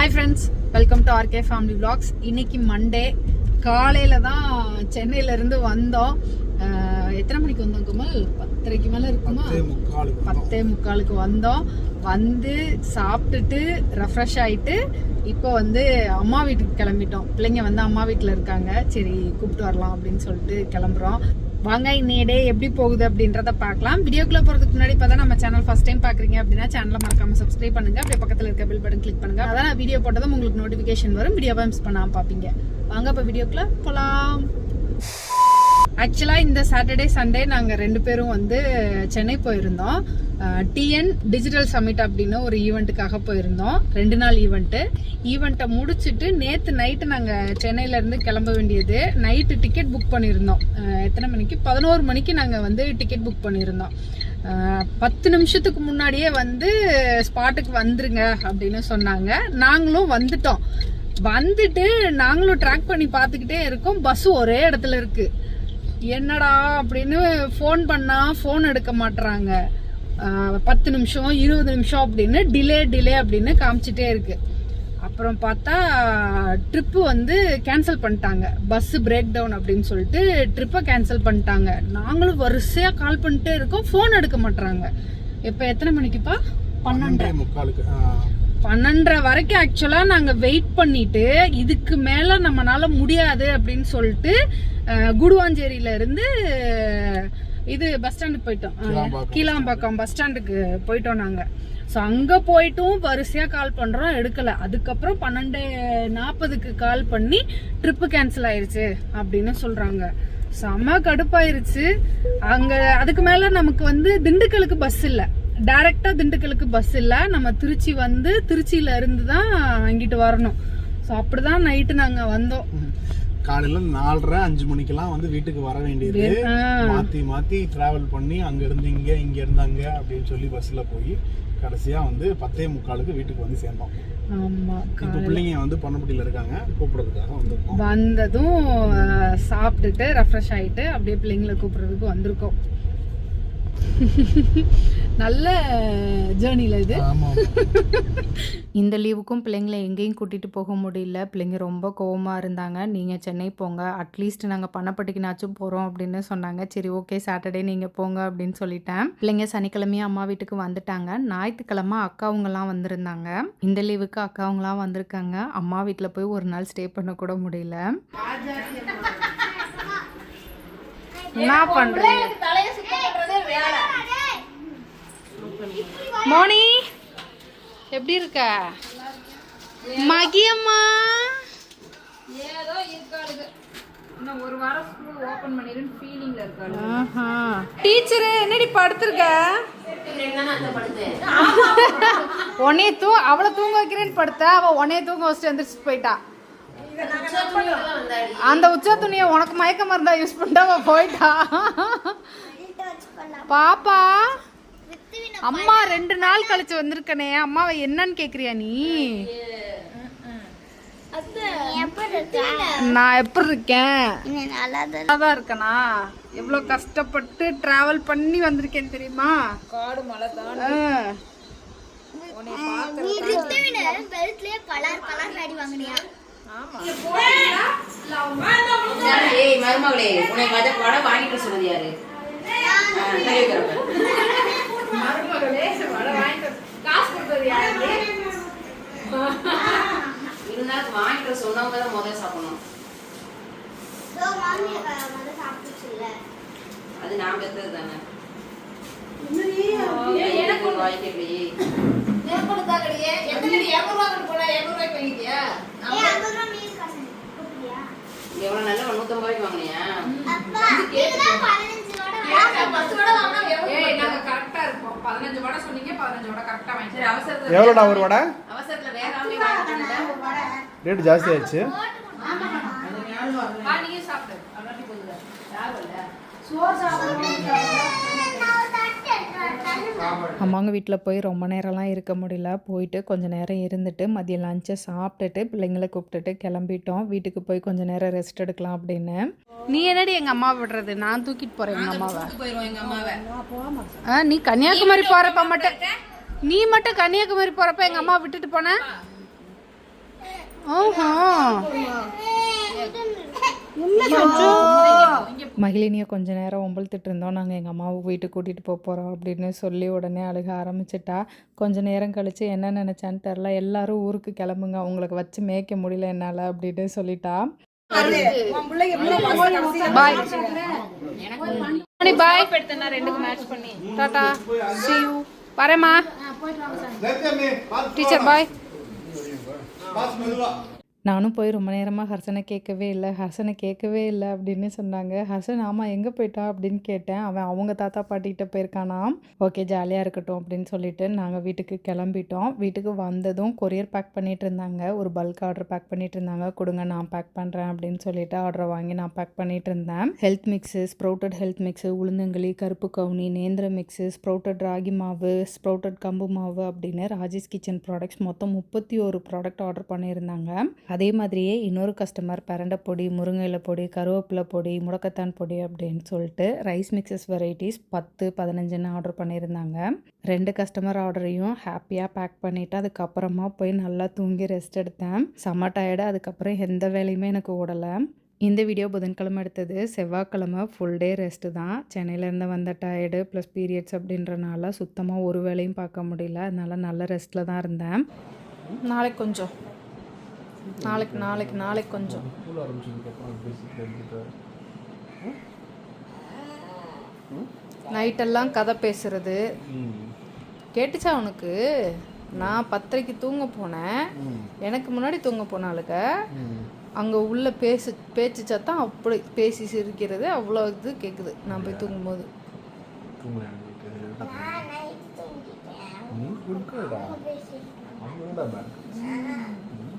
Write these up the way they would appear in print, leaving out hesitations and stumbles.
Hi friends, welcome to RK Family Vlogs. இன்னைக்கு Monday காலையில தான் சென்னையில இருந்து வந்தோம். எத்தனை மணிக்கு வந்தோம் குமல்? 10:30க்கு மேல இருக்குமா? 10:45க்கு வந்தோம். வந்து சாப்பிட்டுட்டு ரெஃப்ரெஷ் ஆயிட்டு இப்போ வந்து அம்மா வீட்டுக்கு கிளம்பிட்டோம். பிள்ளைங்க வந்து அம்மா வீட்டில் இருக்காங்க. சரி கூப்பிட்டு வரலாம் அப்படின்னு சொல்லிட்டு கிளம்புறோம். வாங்க இன்னைய டே எப்படி போகுது அப்படின்றத பார்க்கலாம். வீடியோக்குள்ள போறதுக்கு முன்னாடி இப்போ தான் நம்ம சேனல் ஃபர்ஸ்ட் டைம் பாக்குறீங்க அப்படின்னா சேனலை மறக்காம சப்ஸ்கிரைப் பண்ணுங்க. அப்படியே பக்கத்தில் இருக்க பெல் பட்டன் கிளிக் பண்ணுங்க. அதான் நான் வீடியோ போட்டதும் உங்களுக்கு நோட்டிஃபிகேஷன் வரும். வீடியோவை மிஸ் பண்ணாம பார்ப்பீங்க. வாங்க இப்போ வீடியோக்குள்ள போலாம். ஆக்சுவலா இந்த சாட்டர்டே சண்டே நாங்க 2 பேரும் வந்து சென்னை போயிருந்தோம். டிஎன் டிஜிட்டல் சமிட் அப்படின்னு ஒரு ஈவெண்ட்டுக்காக போயிருந்தோம். 2 நாள் ஈவெண்ட்டை முடிச்சுட்டு நேத்து நைட்டு நாங்க சென்னையில இருந்து கிளம்ப வேண்டியது. நைட்டு டிக்கெட் புக் பண்ணியிருந்தோம். எத்தனை மணிக்கு? 11 மணிக்கு நாங்க வந்து டிக்கெட் புக் பண்ணியிருந்தோம். 10 நிமிஷத்துக்கு முன்னாடியே வந்து ஸ்பாட்டுக்கு வந்துருங்க அப்படின்னு சொன்னாங்க. நாங்களும் வந்துட்டோம். வந்துட்டு நாங்களும் ட்ராக் பண்ணி பார்த்துக்கிட்டே இருக்கோம். பஸ் ஒரே இடத்துல இருக்கு. என்னடா அப்படின்னு ஃபோன் பண்ணா ஃபோன் எடுக்க மாட்டுறாங்க. 10 நிமிஷம் 20 நிமிஷம் அப்படின்னு டிலே அப்படின்னு காமிச்சிட்டே இருக்கு. அப்புறம் பார்த்தா ட்ரிப்பு வந்து கேன்சல் பண்ணிட்டாங்க. பஸ் பிரேக் டவுன் அப்படின்னு சொல்லிட்டு ட்ரிப்பை கேன்சல் பண்ணிட்டாங்க. நாங்களும் வரிசையா கால் பண்ணிட்டே இருக்கோம். ஃபோன் எடுக்க மாட்டுறாங்க. இப்போ எத்தனை மணிக்குப்பா? 12:30 வரைக்கும் ஆக்சுவலா நாங்க வெயிட் பண்ணிட்டு இதுக்கு மேல நம்மளால முடியாது அப்படின்னு சொல்லிட்டு குடுவாஞ்சேரியில இருந்து இது பஸ் ஸ்டாண்டுக்கு போயிட்டோம். கீழாம்பாக்கம் பஸ் ஸ்டாண்டுக்கு போயிட்டோம் நாங்க. ஸோ அங்க போயிட்டும் வரிசையா கால் பண்றோம், எடுக்கல. அதுக்கப்புறம் 12:40க்கு கால் பண்ணி ட்ரிப்பு கேன்சல் ஆயிருச்சு அப்படின்னு சொல்றாங்க. செம கடுப்பாயிருச்சு. அங்க அதுக்கு மேல நமக்கு வந்து திண்டுக்கலுக்கு பஸ் இல்ல, டைரக்டா திண்டுக்கலுக்கு பஸ் இல்ல. நம்ம திருச்சி வந்து திருச்சியில இருந்து தான் அங்கிட்டு வரணும். ஸோ அப்படிதான் நைட்டு நாங்க வந்தோம். காலையில 4:30-5 மணிக்கெல்லாம் வந்து வீட்டுக்கு வர வேண்டியது. மாத்தி டிராவல் பண்ணி அங்க இருந்து இங்க இருந்து அங்க அப்படின்னு சொல்லி பஸ்ல போய் கடைசியா வந்து 10:45க்கு வீட்டுக்கு வந்து சேர்ந்தோம். ஆமா, இப்ப பிள்ளைங்க வந்து பொன்னப்பட்டியில இருக்காங்க, கூப்பிடுறதுக்காக வந்திருக்கோம். வந்ததும் சாப்பிட்டுட்டு ரெஃப்ரெஷ் ஆயிட்டு அப்படியே பிள்ளைங்களை கூப்பிடுறதுக்கு வந்திருக்கோம். நல்ல ஜேர்னில இது. இந்த லீவுக்கும் பிள்ளைங்களை எங்கேயும் கூட்டிட்டு போக முடியல. பிள்ளைங்க ரொம்ப கோவமா இருந்தாங்க. நீங்க சென்னை போங்க, அட்லீஸ்ட் நாங்க பணப்பட்டிக்குனாச்சும் போறோம் அப்படின்னு சொன்னாங்க. சரி ஓகே சாட்டர்டே நீங்க போங்க அப்படின்னு சொல்லிட்டேன். பிள்ளைங்க சனிக்கிழமையும் அம்மா வீட்டுக்கு வந்துட்டாங்க. ஞாயிற்றுக்கிழமை அக்காவுங்கலாம் வந்திருந்தாங்க. இந்த லீவுக்கு அக்காவுங்கலாம் வந்திருக்காங்க. அம்மா வீட்டுல போய் ஒரு நாள் ஸ்டே பண்ண கூட முடியல. என்ன பண்றீங்க? மோனி எப்படி இருக்க? மகியம்மா ஏதோ இருக்காளுங்க. இன்னும் ஒரு வாரம் ஸ்கூல் ஓபன் பண்ணிருன்னு ஃபீலிங்ல இருக்காளுங்க. டீச்சர் என்னடி படுத்துருக்க? அவளை தூங்க வைக்கிறேன்னு படுத்த, அவ உன்னைய தூங்க வச்சுட்டு எந்திரிச்சு போயிட்டா. அந்த உச்சா துணியை உனக்கு மயக்க மருந்தா யூஸ் பண்ணிட்டு அவ போயிட்டா. பாப்பா அம்மா 2 நாள் கழிச்சு வந்திருக்கனே, அம்மாவை என்னன்னு கேக்குறியா நீ? நான் எப்படி இருக்கேன்? நல்லாதான் இருக்கனா? எவ்வளவு கஷ்டப்பட்டு டிராவல் பண்ணி வந்திருக்கேன் தெரியுமா? காடு மலை தான். மருமகளே உன்னை வடை வாங்கிட்டு சொன்னது யாரு? இருந்தாலும் வாங்கிட்டு சொன்னவங்க தான் முதல்ல சாப்பிடணும். அது நான் பெற்றது தானே. எவ்வளவு நல்ல 150 ரூபாய்க்கு வாங்கினியா? எவ்வளோடா ஒரு வடை? ரேட் ஜாஸ்தி ஆயிடுச்சு. அம்மாங்க வீட்டில் போய் ரொம்ப நேரம்லாம் இருக்க முடியல. போயிட்டு கொஞ்சம் நேரம் இருந்துட்டு மதியம் லஞ்சை சாப்பிட்டுட்டு பிள்ளைங்களை கூப்பிட்டுட்டு கிளம்பிட்டோம். வீட்டுக்கு போய் கொஞ்சம் நேரம் ரெஸ்ட் எடுக்கலாம் அப்படின்னு. நீ என்னடி எங்கள் அம்மா விடுறது? நான் தூக்கிட்டு போகிறேன் எங்கள் அம்மாவை. நீ கன்னியாகுமரி போகிறப்ப மட்டும், நீ மட்டும் கன்னியாகுமரி போகிறப்ப எங்கள் அம்மா விட்டுட்டு போன. ஆஹா மகிழினியை கொஞ்ச நேரம் ஒம்பழுத்துட்டு இருந்தோம். நாங்கள் எங்கள் அம்மாவை வீட்டுக்கு கூட்டிகிட்டு போகிறோம் அப்படின்னு சொல்லி உடனே அழுக ஆரம்பிச்சிட்டா. கொஞ்ச நேரம் கழித்து என்ன நினச்சான்னு தெரில, எல்லாரும் ஊருக்கு கிளம்புங்க, உங்களுக்கு வச்சு மேய்க்க முடியல என்னால் அப்படின்னு சொல்லிட்டா. பாய் பாய் பெடுத்தனா ரெண்டுக்கு மேட்ச் பண்ணி டாடா see you வரேம்மா டீச்சர் பாய். நானும் போய் ரொம்ப நேரமாக ஹர்ஷனை கேட்கவே இல்லை அப்படின்னு சொன்னாங்க. ஹர்ஷன் ஆமாம் எங்கே போயிட்டான் அப்படின்னு கேட்டேன். அவன் அவங்க தாத்தா பாட்டிகிட்ட போயிருக்கானா. ஓகே ஜாலியாக இருக்கட்டும் அப்படின்னு சொல்லிட்டு நாங்கள் வீட்டுக்கு கிளம்பிட்டோம். வீட்டுக்கு வந்ததும் கொரியர் பேக் பண்ணிகிட்டு இருந்தாங்க. ஒரு பல்க் ஆர்டர் பேக் பண்ணிகிட்டு இருந்தாங்க. கொடுங்க நான் பேக் பண்ணுறேன் அப்படின்னு சொல்லிட்டு ஆர்டரை வாங்கி நான் பேக் பண்ணிகிட்டு இருந்தேன். Health mix, sprouted health mix, உளுந்தங்களி, கருப்பு கவுனி, நேந்திர மிக்ஸு, ஸ்ப்ரவுட்டட் ராகி மாவு, ஸ்ப்ரவுட்டட் கம்பு மாவு அப்படின்னு ராஜேஷ் கிச்சன் ப்ராடக்ட்ஸ் மொத்தம் 31 ப்ராடக்ட் ஆர்டர் பண்ணியிருந்தாங்க. அதே மாதிரியே இன்னொரு கஸ்டமர் பரண்டை பொடி, முருங்கையில பொடி, கருவேப்பிலை பொடி, முடக்கத்தான் பொடி அப்படின்னு சொல்லிட்டு ரைஸ் மிக்சஸ் வெரைட்டிஸ் 10-15 ஆர்டர் பண்ணியிருந்தாங்க. 2 கஸ்டமர் ஆர்டரையும் ஹாப்பியாக பேக் பண்ணிவிட்டு அதுக்கப்புறமா போய் நல்லா தூங்கி ரெஸ்ட் எடுத்தேன். செம்ம டயர்டு. அதுக்கப்புறம் எந்த வேலையுமே எனக்கு ஓடலை. இந்த வீடியோ புதன்கிழமை எடுத்தது. செவ்வாய்க்கிழமை ஃபுல் டே ரெஸ்ட்டு தான். சென்னையிலேருந்து வந்த டயர்டு ப்ளஸ் பீரியட்ஸ் அப்படின்றனால சுத்தமாக ஒரு வேலையும் பார்க்க முடியல. அதனால நல்ல ரெஸ்ட்டில் தான் இருந்தேன். நாளைக்கு கொஞ்சம் நாளைக்கு கொஞ்சம் நைட்டெல்லாம் கதை பேசுறது கேட்டுச்சா உனக்கு? நான் 10:30 தூங்க போனேன். எனக்கு முன்னாடி தூங்க போனாலுங்க அங்கே உள்ள பேச்சு சத்தம் அப்படி பேசி சிரிக்கிறது அவ்வளோ இது கேட்குது. நான் போய் தூங்கும்போது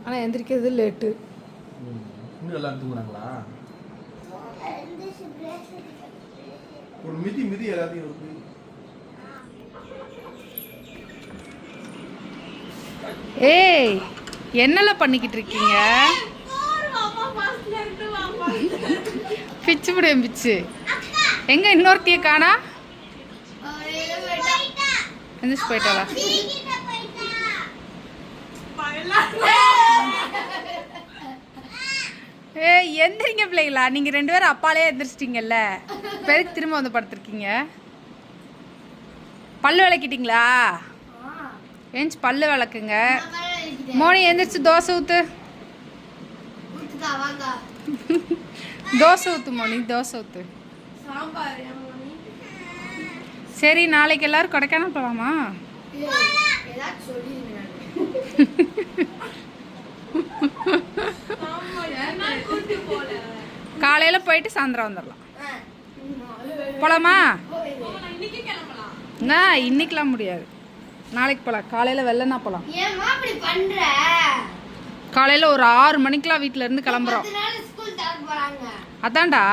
ஆனால் எந்திரிக்கிறது லேட்டு. எல்லாரும் தூங்குறாங்களா? ஒரு மிதி எல்லாத்தையும் இருக்கு. ஏய் என்னெல்லாம் பண்ணிக்கிட்டு இருக்கீங்க? பிச்சு முடியும் பிச்சு. எங்க இன்னொருத்திய காணா? எந்திரிச்சு போயிட்டாளா? எந்திரிங்க பிள்ளைங்களா, நீங்க 2 பேரும் அப்பாலே எந்திரிச்சிட்டீங்கல்ல, பெருக்கு திரும்ப வந்து படுத்துருக்கீங்க. பல்லு விளக்கிட்டீங்களா? ஏஞ்சி பல்லு விளக்குங்க. மோனி எந்திரிச்சு தோசை ஊத்து. தோசை ஊத்து மோனி, தோசை ஊத்து. சரி நாளைக்கு எல்லாரும் கொடைக்கானல் போகலாமா? காலையில போயிட்டு சாயந்தரம் வந்துடலாம். போலாமா? இன்னைக்கெல்லாம் முடியாது, நாளைக்கு போலாம். காலையில வெள்ளனா போலாம். காலையில ஒரு 6 மணிக்கெல்லாம் வீட்டுல இருந்து கிளம்புறோம். அதான்டா.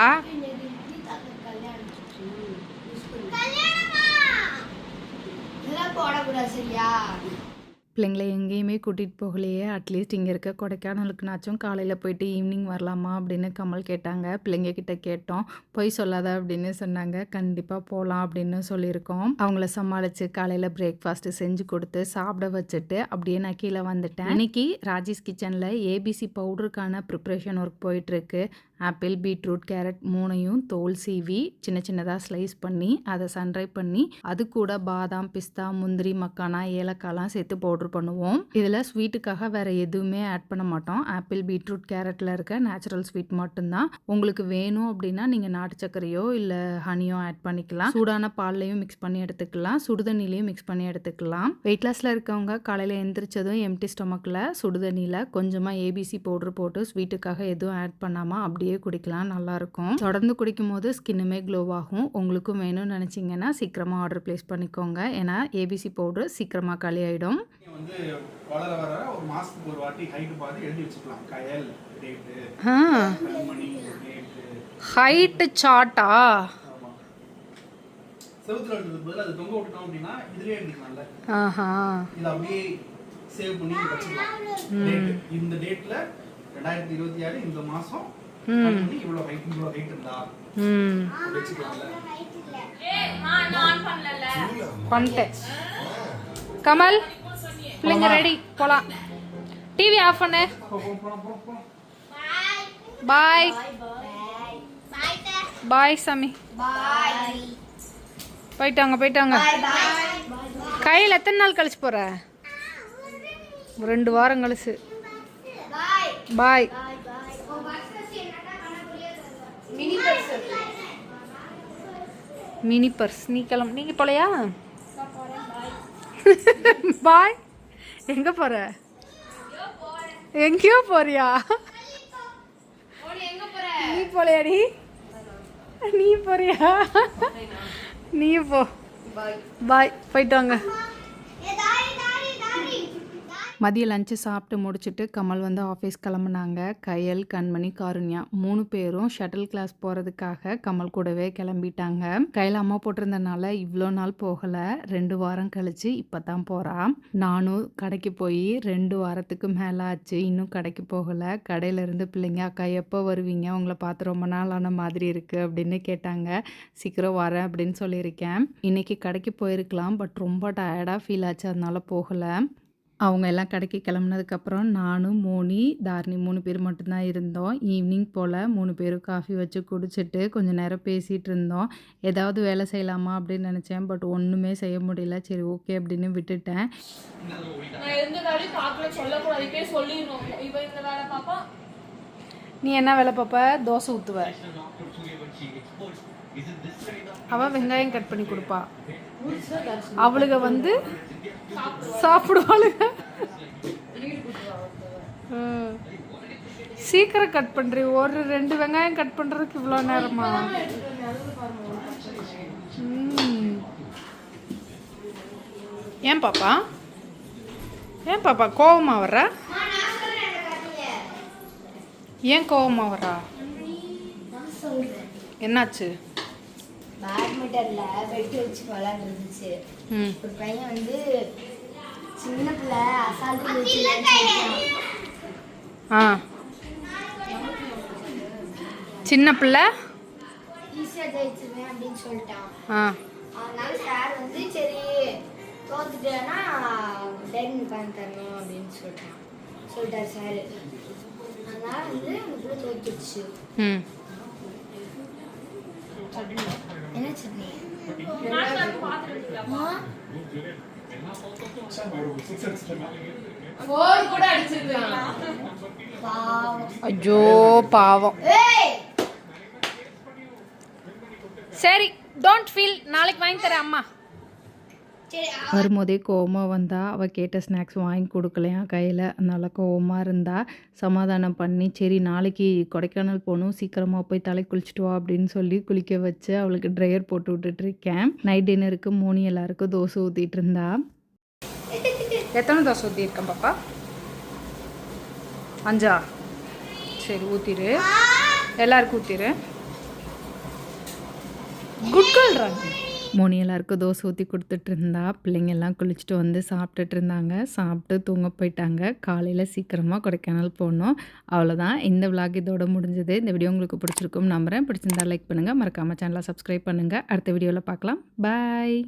பிள்ளைங்களை எங்கேயுமே கூட்டிகிட்டு போகலையே, அட்லீஸ்ட் இங்கே இருக்க கொடைக்கானலுக்குனாச்சும் காலையில் போயிட்டு ஈவினிங் வரலாமா அப்படின்னு கமல் கேட்டாங்க. பிள்ளைங்க கிட்ட கேட்டோம். பொய் சொல்லாத அப்படின்னு சொன்னாங்க. கண்டிப்பாக போகலாம் அப்படின்னு சொல்லியிருக்கோம். அவங்கள சமாளித்து காலையில் பிரேக்ஃபாஸ்ட்டு செஞ்சு கொடுத்து சாப்பிட வச்சுட்டு அப்படியே நான் கீழே வந்துட்டேன். இன்னைக்கு ராஜேஷ் கிச்சனில் ஏபிசி பவுடருக்கான ப்ரிப்ரேஷன் ஒர்க் போயிட்டுருக்கு. ஆப்பிள், பீட்ரூட், கேரட் 3ஐயும் தோல் சீவி சின்ன சின்னதாக ஸ்லைஸ் பண்ணி அதை சன்ட்ரை பண்ணி அது கூட பாதாம், பிஸ்தா, முந்திரி, மக்கானா, ஏலக்காய்லாம் சேர்த்து பவுடர் பண்ணுவோம். இதில் ஸ்வீட்டுக்காக வேறு எதுவுமே ஆட் பண்ண மாட்டோம். ஆப்பிள், பீட்ரூட், கேரட்டில் இருக்க நேச்சுரல் ஸ்வீட் மட்டும்தான். உங்களுக்கு வேணும் அப்படின்னா நீங்கள் நாட்டு சர்க்கரையோ இல்லை ஹனியோ ஆட் பண்ணிக்கலாம். சூடான பால்லையும் மிக்ஸ் பண்ணி எடுத்துக்கலாம், சுடுதண்ணிலையும் மிக்ஸ் பண்ணி எடுத்துக்கலாம். வெயிட் லாஸில் இருக்கவங்க காலையில் எந்திரிச்சதும் எம்டி ஸ்டொமக்கில் சுடுதண்ணியில் கொஞ்சமாக ஏபிசி பவுடர் போட்டு ஸ்வீட்டுக்காக எதுவும் ஆட் பண்ணாமல் அப்படியே குடிக்கலாம். நல்லா இருக்கும். தொடர்ந்து குடிக்கும் போது ஸ்கின்னுமே க்ளோ ஆகும். உங்களுக்கும் வேணும்னு நினைச்சீங்கன்னா சீக்கிரமா ஆர்டர் பிளேஸ் பண்ணிக்கோங்க. ஏன்னா ஏபிசி பவுடர் சீக்கிரமா காலி ஆயிடும். வந்து வளர வர ஒரு மாசத்துக்கு ஒரு வாட்டி ஹைட் பார்த்து எழுதி வச்சுக்கலாம். கயல் டேட், கல்மணி டேட், ஹைட் சார்ட்டா செவுத்துல எழுதுறது பதிலா அது தொங்க விட்டோம் அப்படினா இதுலயே எழுதிக்கலாம்ல. இத அப்படியே சேவ் பண்ணி வச்சுக்கலாம். டேட் இந்த டேட்ல 2026 இந்த மாசம் இவ்வளவு ஹைட் இருந்தா வெச்சுக்கலாம்ல. நான் ஆன் பண்ணல. பண்ணிட்டேன். கமல் பிள்ளைங்க ரெடி போலாம். டிவி ஆஃப் பண்ணு. பாய் பாய் சாமி. போயிட்டாங்க. கையில் எத்தனை நாள் கழிச்சு போற? 2 வாரம் கழிச்சு. பாய். Mini purse. நீங்க போலையா? பாய். எங்க போற? எங்கேயோ போறியா? நீ போலையாடி? நீ போறியா? நீ போ. பாய். போயிட்டு வாங்க. மதிய லஞ்சு சாப்பிட்டு முடிச்சுட்டு கமல் வந்து ஆஃபீஸ் கிளம்புனாங்க. கயல், கண்மணி, காருண்யா 3 பேரும் ஷட்டில் கிளாஸ் போகிறதுக்காக கமல் கூடவே கிளம்பிட்டாங்க. கையில் அம்மா போட்டிருந்தனால இவ்வளோ நாள் போகலை. 2 வாரம் கழிச்சு இப்போ தான் போகிறான். நானும் கடைக்கு போய் 2 வாரத்துக்கு மேலே ஆச்சு, இன்னும் கடைக்கு போகலை. கடையிலேருந்து பிள்ளைங்க அக்கா எப்போ வருவீங்க, உங்களை பார்த்து ரொம்ப நாள் ஆன மாதிரி இருக்குது அப்படின்னு கேட்டாங்க. சீக்கிரம் வரேன் அப்படின்னு சொல்லியிருக்கேன். இன்றைக்கி கடைக்கு போயிருக்கலாம், பட் ரொம்ப டயர்டாக ஃபீல் ஆச்சு, அதனால போகலை. அவங்க எல்லாம் கடைக்கு கிளம்புனதுக்கப்புறம் நானும், மோனி, தாரிணி 3 பேர் மட்டும்தான் இருந்தோம். ஈவினிங் போல் 3 பேரும் காஃபி வச்சு குடிச்சிட்டு கொஞ்சம் நேரம் பேசிகிட்டு இருந்தோம். ஏதாவது வேலை செய்யலாமா அப்படின்னு நினச்சேன், பட் ஒன்றுமே செய்ய முடியல. சரி ஓகே அப்படின்னு விட்டுட்டேன். நீ என்ன வேலை பார்ப்ப? தோசை ஊற்றுவ. அவள் வெங்காயம் கட் பண்ணி கொடுப்பா. அவளுக வந்து சாப்பிடுவாளுங்க. சீக்கிரம் கட் பண்றீ. ஒரு 2 வெங்காயம் கட் பண்றதுக்கு இவ்வளோ நேரமா? ஏன் பாப்பா கோவமா வர்ற? ஏன் கோவமா வர்றா? என்னாச்சு? பேட்மிண்டன்ல வெட்டி வச்சு விளையாண்டுருந்துச்சு. ஒரு பையன் வந்து சின்ன பிள்ளை அசால்ட்டு சின்ன பிள்ளை ஈஸியா ஜெயிச்சிருவேன் அப்படின்னு சொல்லிட்டான். அதனால சார் வந்து சரி தோத்துட்டேன்னா டைனிங் பண்ணி தரணும் அப்படின்னு சொல்லிட்டார் சார். அதனால வந்து அந்த தோத்துச்சு. என்ன சட்னி? ஐயோ பாவம். சரி டோன்ட் ஃபீல், நாளைக்கு வாங்கி தரேன் அம்மா. வரும்போதே கோவமாக வந்தா. அவள் கேட்ட ஸ்நாக்ஸ் வாங்கி கொடுக்கலையா கையில், அதனால கோவமாக இருந்தா. சமாதானம் பண்ணி சரி நாளைக்கு கொடைக்கானல் போகணும், சீக்கிரமாக போய் தலை குளிச்சுட்டு வா அப்படின்னு சொல்லி குளிக்க வச்சு அவளுக்கு ட்ரையர் போட்டு விட்டுட்ருக்கேன். நைட் டின்னருக்கு மோனி எல்லாருக்கும் தோசை ஊற்றிட்டு இருந்தா. எத்தனை தோசை ஊற்றிருக்கேன் பாப்பா? 5. சரி ஊற்றிடு, எல்லாருக்கும் ஊற்றிடு. குட் கேர்ள் ராணி. மோனி எல்லாருக்கும் தோசை ஊற்றி கொடுத்துட்டு இருந்தா. பிள்ளைங்க எல்லாம் குளிச்சுட்டு வந்து சாப்பிட்டுட்டு இருந்தாங்க. சாப்பிட்டு தூங்க போயிட்டாங்க. காலையில் சீக்கிரமாக கொடைக்கானல் போகணும். அவ்வளோதான், இந்த விளாக் இதோட முடிஞ்சது. இந்த வீடியோ உங்களுக்கு பிடிச்சிருக்கும் நம்புகிறேன். பிடிச்சிருந்தா லைக் பண்ணுங்கள், மறக்காமல் சேனலை சப்ஸ்கிரைப் பண்ணுங்கள். அடுத்த வீடியோவில் பார்க்கலாம். பாய்.